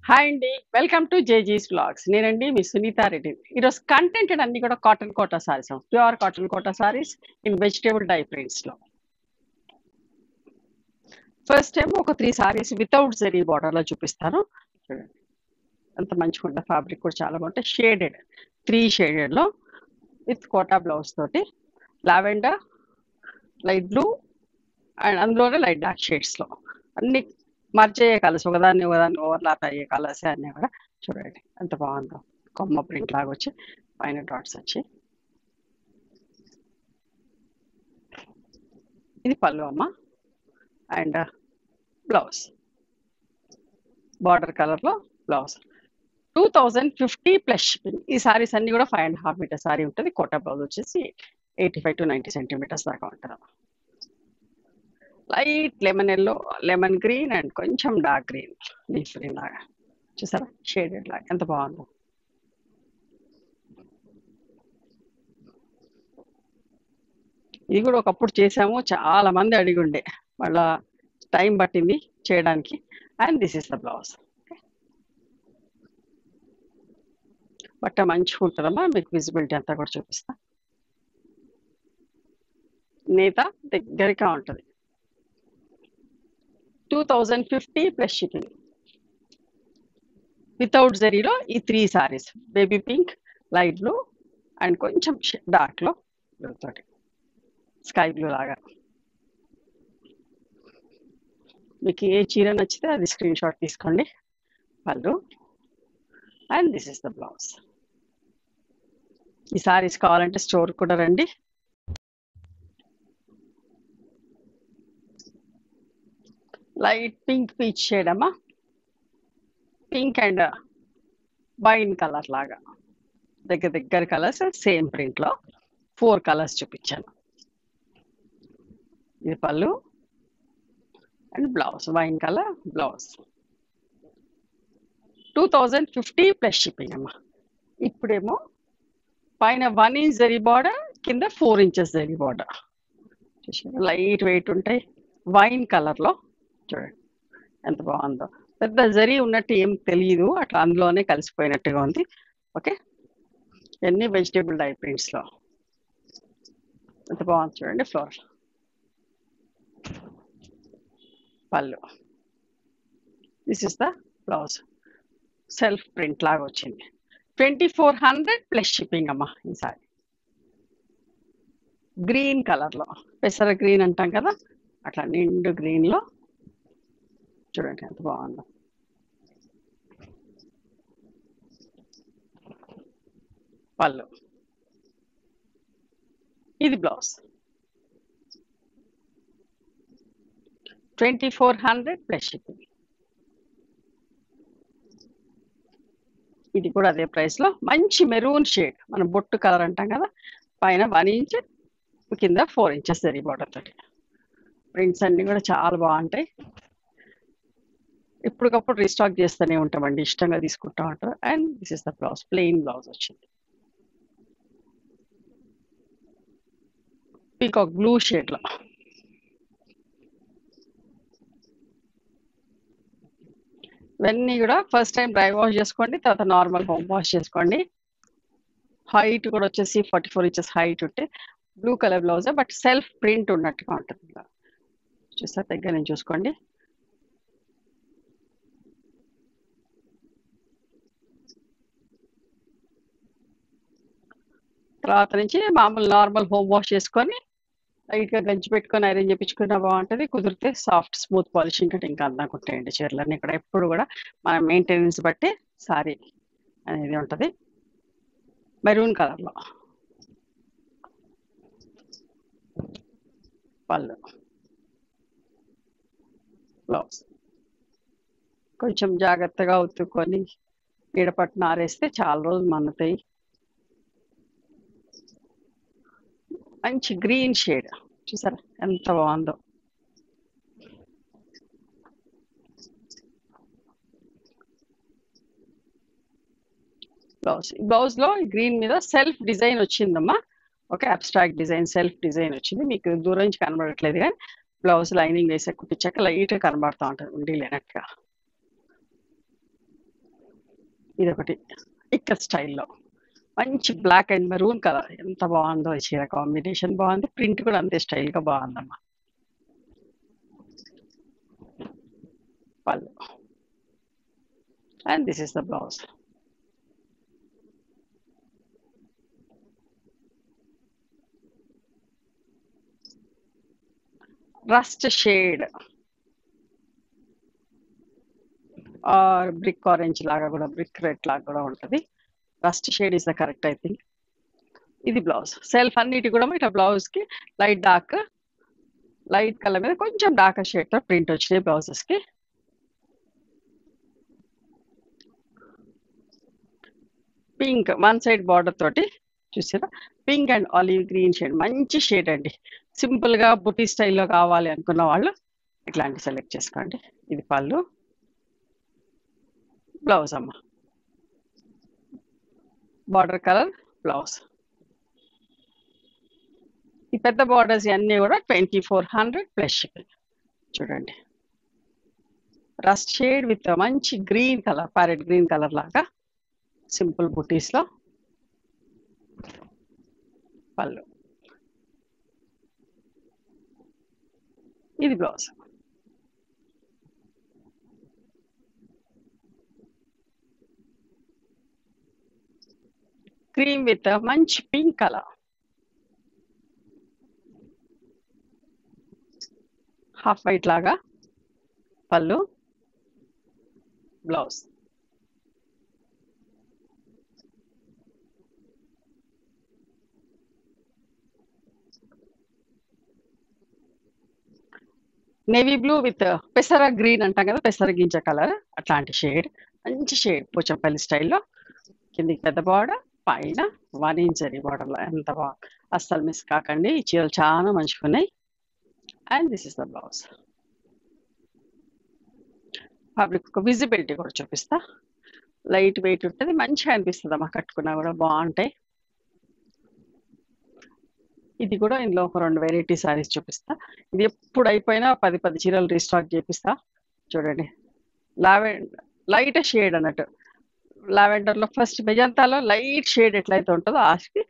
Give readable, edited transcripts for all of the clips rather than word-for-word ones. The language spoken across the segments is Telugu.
హాయ్ అండి. వెల్కమ్ టు జేజీస్ వ్లాగ్స్. నేనండి మీ సునీతా రెడ్డి. ఈరోజు కంటెంట్ అన్నీ కూడా cotton Kota sarees, pure cotton Kota sarees in vegetable dye ప్రింట్స్లో. ఫస్ట్ టైం ఒక 3 సారీస్ వితౌట్ జరీ బార్డర్లో చూపిస్తాను. చూడండి ఎంత మంచిగా ఉంటుంది. ఫ్యాబ్రిక్ కూడా చాలా బాగుంటుంది. షేడెడ్ 3 షేడెడ్లో విత్ కోటా బ్లౌజ్ తోటి లావెండర్, లైట్ బ్లూ అండ్ అందులోనే లైట్ డార్క్ షేడ్స్లో అన్ని మర్జ్ అయ్యే కలర్స్, ఒకదాన్ని ఓవర్లాప్ అయ్యే కలర్స్ అన్నీ కూడా. చూడండి ఎంత బాగుందో. కొమ్మ ప్రింట్ లాగా వచ్చి పైన డాట్స్ వచ్చి. ఇది పళ్ళు అమ్మ. అండ్ బ్లౌజ్ బార్డర్ కలర్లో బ్లౌజ్. 2050 plus shipping. ఈ సారీస్ అన్ని కూడా 5.5 మీటర్ సారీ ఉంటుంది. కోటా బ్లౌజ్ వచ్చేసి 85 to 90 సెంటీమీటర్స్ దాకా ఉంటుంది. Light lemon yellow, lemon green and కొంచెం డార్క్ గ్రీన్, లీఫ్ గ్రీన్ లాగా చూసారా, షేడెడ్ లాగా ఎంత బాగుందో. ఇది కూడా ఒకప్పుడు చేసాము, చాలా మంది అడిగి ఉండే, మళ్ళా టైం పట్టింది చేయడానికి. And this is the blouse. బట్ట మంచిగా ఉంటుందమ్మా. మీకు విజిబిలిటీ అంతా కూడా చూపిస్తా. నేత దగ్గరగా ఉంటుంది. 2050 ప్లస్ షిప్పింగ్. వితౌట్ జరీలో ఈ 3 saris, baby pink, light blue and కొంచెం డార్క్లో తోటి స్కై బ్లూ లాగా. మీకు ఏ చీర నచ్చితే అది స్క్రీన్ షాట్ తీసుకోండి. పళ్ళు and this is the blouse. ఈ సారీస్ కావాలంటే స్టోర్ కూడా రండి. లైట్ పింక్ పీచ్ షేడ్ అమ్మా. పింక్ అండ్ వైన్ కలర్ లాగా దగ్గర కలర్స్, సేమ్ ప్రింట్లో 4 కలర్స్ చూపించాను. ఇది పళ్ళు and blouse, wine colour blouse. 2050 plus shipping అమ్మా. ఇప్పుడేమో పైన 1 ఇంచ్ జరీ బార్డర్, కింద 4 inches zari border. Light weight ఉంటాయి. వైన్ కలర్లో చూడండి ఎంత బాగుందో. పెద్ద జరీ ఉన్నట్టు ఏం తెలియదు, అట్లా అందులోనే కలిసిపోయినట్టుగా ఉంది. ఓకే, ఎన్ని వెజిటేబుల్ డై ప్రింట్స్లో ఎంత బాగుంది చూడండి. ఫ్లోర్ పళ్ళు, this is the blouse. Self print లాగా వచ్చింది. 2400 ప్లస్ షిప్పింగ్ అమ్మా. ఈసారి గ్రీన్ కలర్లో, పెసర గ్రీన్ అంటాం కదా, అట్లా నిండు గ్రీన్లో చూడండి ఎంత బాగుందో. పళ్ళు, ఇది బ్లౌజ్. 2400 plus shipping. ఇది కూడా అదే ప్రైస్లో మంచి మెరూన్ షేడ్, మనం బొట్టు కలర్ అంటాం కదా. పైన 1 ఇంచ్, కింద 4 ఇంచెస్ జరీ బార్డర్ తోటి. ప్రింట్స్ అన్నీ కూడా చాలా బాగుంటాయి. ఇప్పటికప్పుడు రీస్టాక్ చేస్తూనే ఉంటామండి, ఇష్టంగా తీసుకుంటా ఉంటారు. And this is the blouse, plain blouse వచ్చింది. పీకాక్ బ్లూ షేడ్లో. ఇవన్నీ కూడా ఫస్ట్ టైం డ్రై వాష్ చేసుకోండి, తర్వాత నార్మల్ హోమ్ వాష్ చేసుకోండి. హైట్ కూడా వచ్చేసి 44 ఇంచెస్ హైట్ ఉంటే blue colour blouse, but self print ఉన్నట్టుగా ఉంటుంది. చూసారు, దగ్గర నుంచి చూసుకోండి. తర్వాత నుంచి మామూలు నార్మల్ హోమ్ వాష్ చేసుకొని లైట్గా గంజి పెట్టుకొని ఐరన్ చేయించుకున్నా బాగుంటుంది. కుదిరితే సాఫ్ట్ స్మూత్ పాలిషింగ్ కంటే ఇంకా అందంగా ఉంటాయండి చీరలన్నీ. ఇక్కడ ఎప్పుడు కూడా మన మెయింటెనెన్స్ బట్టి సారీ అనేది ఉంటుంది. మెరూన్ కలర్లో పళ్ళు, బ్లౌజ్. కొంచెం జాగ్రత్తగా ఉతుక్కొని నీడపట్టున ఆరేస్తే చాలా రోజులు మన్నుతాయి. మంచి గ్రీన్ షేడ్ చూసారా ఎంత బాగుందో. బ్లౌజ్లో గ్రీన్ మీద సెల్ఫ్ డిజైన్ వచ్చిందమ్మా. Okay, abstract design, self design వచ్చింది. మీకు దూరం నుంచి కనబడట్లేదు కానీ బ్లౌజ్ లైనింగ్ వేసే కుట్టించాక లైట్గా కనబడుతూ ఉంటుంది, ఉండి లేనట్టుగా. ఇదొకటి ఇక్కత్ స్టైల్లో మంచి బ్లాక్ అండ్ మెరూన్ కలర్. ఎంత బాగుందో ఈ చీర, కాంబినేషన్ బాగుంది, ప్రింట్ కూడా అంతే స్టైల్గా బాగుందమ్మా. పళ్ళు and this is the blouse. Rust shade are brick orange లాగా కూడా, బ్రిక్ రెడ్ లాగా కూడా ఉంటుంది. Rust shade is the correct I think. ఇది బ్లౌజ్. సెల్ఫ్ అన్నిటి కూడా ఇట్లా బ్లౌజ్కి లైట్ కలర్ మీద కొంచెం డార్క్ షేడ్తో ప్రింట్ వచ్చినాయి బ్లౌజెస్కి. పింక్ వన్ సైడ్ బార్డర్ తోటి చూసారా, pink and olive green shade, మంచి షేడ్ అండి. సింపుల్గా బుటీ స్టైల్లో కావాలి అనుకున్న వాళ్ళు ఇట్లాంటి సెలెక్ట్ చేసుకోండి. ఇది పళ్ళు, బ్లౌజ్ అమ్మ, బార్డర్ కలర్ బ్లౌజ్. ఈ పెద్ద బార్డర్స్ అన్నీ కూడా 2400 ప్లస్ షిప్పింగ్. చూడండి, రస్ట్ షేడ్ విత్ మంచి green colour, parrot green colour లాగా సింపుల్ బుటీస్లో. పళ్ళు, ఇది బ్లౌజ్. క్రీమ్ విత్ మంచి పింక్ కలర్, హాఫ్ వైట్ లాగా పళ్ళు, బ్లౌజ్. నేవీ బ్లూ విత్ పెసర గ్రీన్ అంటాం కదా, పెసర గింజ కలర్, అట్లాంటి షేడ్, మంచి షేడ్ పోచంపల్లి స్టైల్లో. కిందికి పెద్ద బార్డర్, పైన 1 ఇంచ్ జరీ బార్డర్లో. ఎంత బాగుంది, అస్సలు మిస్ కాకండి. ఈ చీరలు చాలా మంచిగా ఉన్నాయి. And this is the blouse. Fabric ఒక విజిబిలిటీ కూడా చూపిస్తా. లైట్ వెయిట్ ఉంటుంది, మంచిగా అనిపిస్తుంది అమ్మా, కట్టుకున్నా కూడా బాగుంటాయి. ఇది కూడా ఇందులో ఒక 2 వెరైటీ సారీస్ చూపిస్తా. ఇది ఎప్పుడు అయిపోయినా 10 చీరలు రీస్టాక్ చేపిస్తా. చూడండి, లైట్ షేడ్ అన్నట్టు, లావెండర్లో ఫస్ట్ మెజంతాలో లైట్ షేడ్ ఎట్లయితే ఉంటుందో ఆస్కి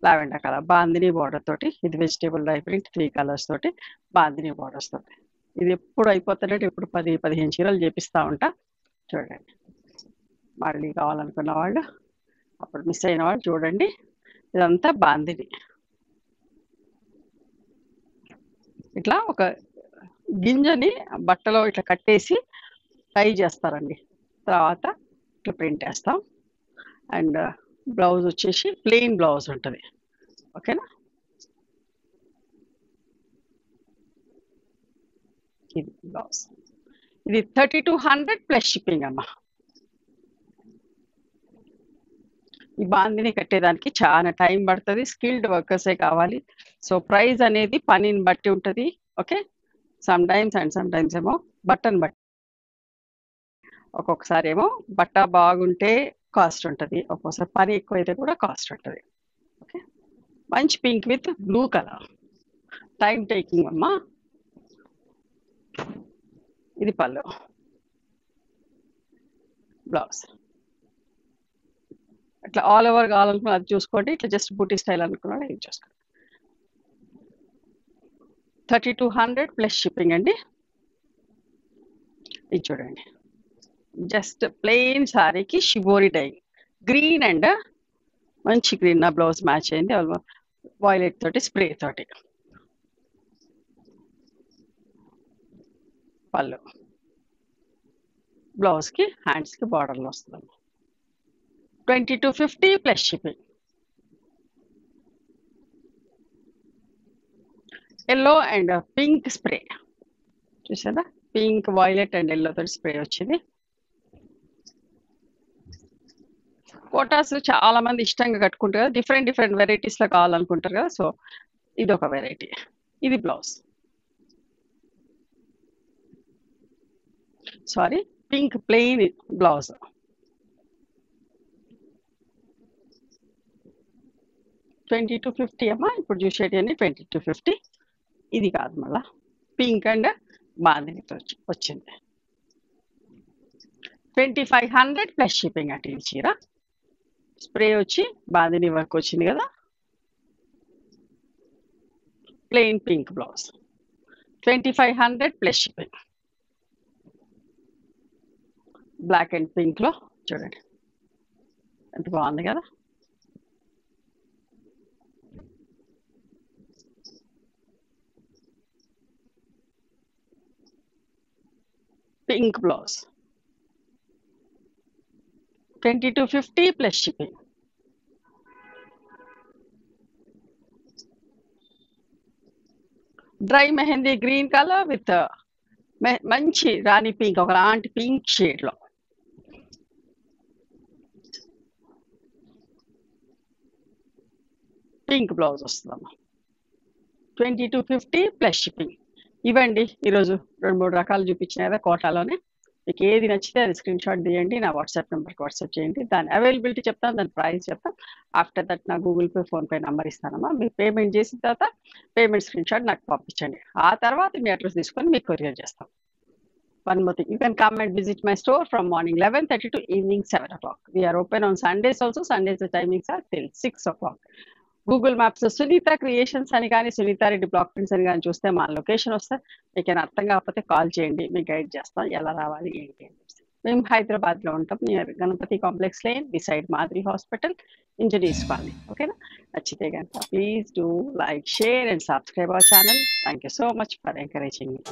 లావెండర్ కలర్, బాందిని బార్డర్ తోటి. ఇది వెజిటేబుల్ డై ప్రింట్ 3 కలర్స్ తోటి, బాందిని బార్డర్స్ తోటి. ఇది ఎప్పుడు అయిపోతున్నట్టు ఇప్పుడు 10-15 చీరలు చేపిస్తూ ఉంటా. చూడండి, మళ్ళీ కావాలనుకున్న వాళ్ళు, అప్పుడు మిస్ అయిన వాళ్ళు చూడండి. ఇదంతా బాందిని. ఇట్లా ఒక గింజని బట్టలో ఇట్లా కట్టేసి టై చేస్తారండి. తర్వాత ఇట్లా ప్రింట్ వేస్తాం. అండ్ బ్లౌజ్ వచ్చేసి ప్లెయిన్ బ్లౌజ్ ఉంటుంది. ఓకేనా, ఇది బ్లౌజ్. ఇది 3200 ప్లస్ షిప్పింగ్ అమ్మా. ఈ బాందిని కట్టేదానికి చాలా టైం పడుతుంది, స్కిల్డ్ వర్కర్సే కావాలి. సో ప్రైస్ అనేది పనిని బట్టి ఉంటుంది. ఓకే, సమ్ టైమ్స్ ఏమో బట్టన్ బట్టి. ఒక్కొక్కసారి ఏమో బట్ట బాగుంటే కాస్ట్ ఉంటుంది, ఒక్కొక్కసారి పని ఎక్కువ అయితే కూడా కాస్ట్ ఉంటుంది. ఓకే, మంచి pink with blue colour, time taking అమ్మా. ఇది పళ్ళు, బ్లౌజ్. ఇట్లా ఆల్ ఓవర్ కావాలనుకున్న అది చూసుకోండి, ఇట్లా జస్ట్ బూటీ స్టైల్ అనుకున్నాడు ఇది చూసుకోండి. 3200 ప్లస్ షిప్పింగ్ అండి. ఇది చూడండి, జస్ట్ ప్లెయిన్ సారీకి షిబోరి డై గ్రీన్ అండ్ మంచి గ్రీన్, నా బ్లౌజ్ మ్యాచ్ అయింది వాయిలెట్ తోటి, స్ప్రే తోటి. పళ్ళు, బ్లౌజ్కి హ్యాండ్స్కి బార్డర్లో వస్తుంది. 2250 plus shipping. Yellow and pink spray చూసారా, పింక్ వాయిలెట్ అండ్ ఎల్లో తోటి స్ప్రే వచ్చింది. కోటాస్ చాలా మంది ఇష్టంగా కట్టుకుంటారు కదా, డిఫరెంట్ వెరైటీస్లో కావాలనుకుంటారు కదా. సో ఇది ఒక వెరైటీ. ఇది blouse, sorry pink plain blouse. $2250 అమ్మా. ఇప్పుడు చూసేటి అన్ని 2250. ఇది కాదు, మళ్ళా పింక్ అండ్ బాందినితో వచ్చింది. 2500 ప్లస్ షిప్పింగ్ అంటే ఈ చీర. స్ప్రే వచ్చి బాందిని వర్క్ వచ్చింది కదా, plain pink blouse, 2500 plus shipping. Black and పింక్లో చూడండి ఎంత బాగుంది కదా. Pink blouse 2250 plus shipping. Dry mehndi green colour with మంచి రాణి పింక్, ఒకలాంటి పింక్ షేడ్లో. పింక్ బ్లౌజ్ వస్తుందమ్మా, 2250 ప్లస్ షిప్పింగ్. ఇవ్వండి ఈరోజు 2-3 రకాలు చూపించిన కదా కోటాలోనే. మీకు ఏది నచ్చితే అది స్క్రీన్ షాట్ తీయండి, నా వాట్సాప్ నెంబర్కి వాట్సాప్ చేయండి. దాని అవైలబిలిటీ చెప్తాను, దాని ప్రైస్ చెప్తాను. ఆఫ్టర్ దట్ నా గూగుల్ పే, ఫోన్పే నెంబర్ ఇస్తానమ్మా. మీరు పేమెంట్ చేసిన తర్వాత పేమెంట్ స్క్రీన్ షాట్ నాకు పంపించండి. ఆ తర్వాత మీ అడ్రస్ తీసుకొని మీకు కొరియర్ చేస్తాం. One more thing, you can come and visit my store from morning 11:30 to evening 7 o'clock. We are open on Sundays also. Sundays the timings are till 6 o'clock. Google Maps Sunitha creations అని కానీ, సునీత రెడ్డి బ్లాక్ ప్రింట్స్ అని కానీ చూస్తే మా లొకేషన్ వస్తే, మీకు ఏమైనా అర్థం కాకపోతే కాల్ చేయండి, మీకు గైడ్ చేస్తాం ఎలా రావాలి ఏంటి అని. మేము హైదరాబాద్లో ఉంటాం, near Ganapathi complex lane, beside Madiri hospital, engineers colony. ఓకేనా? నచ్చితే కనుక please do like, share and subscribe our channel. Thank you so much for encouraging me.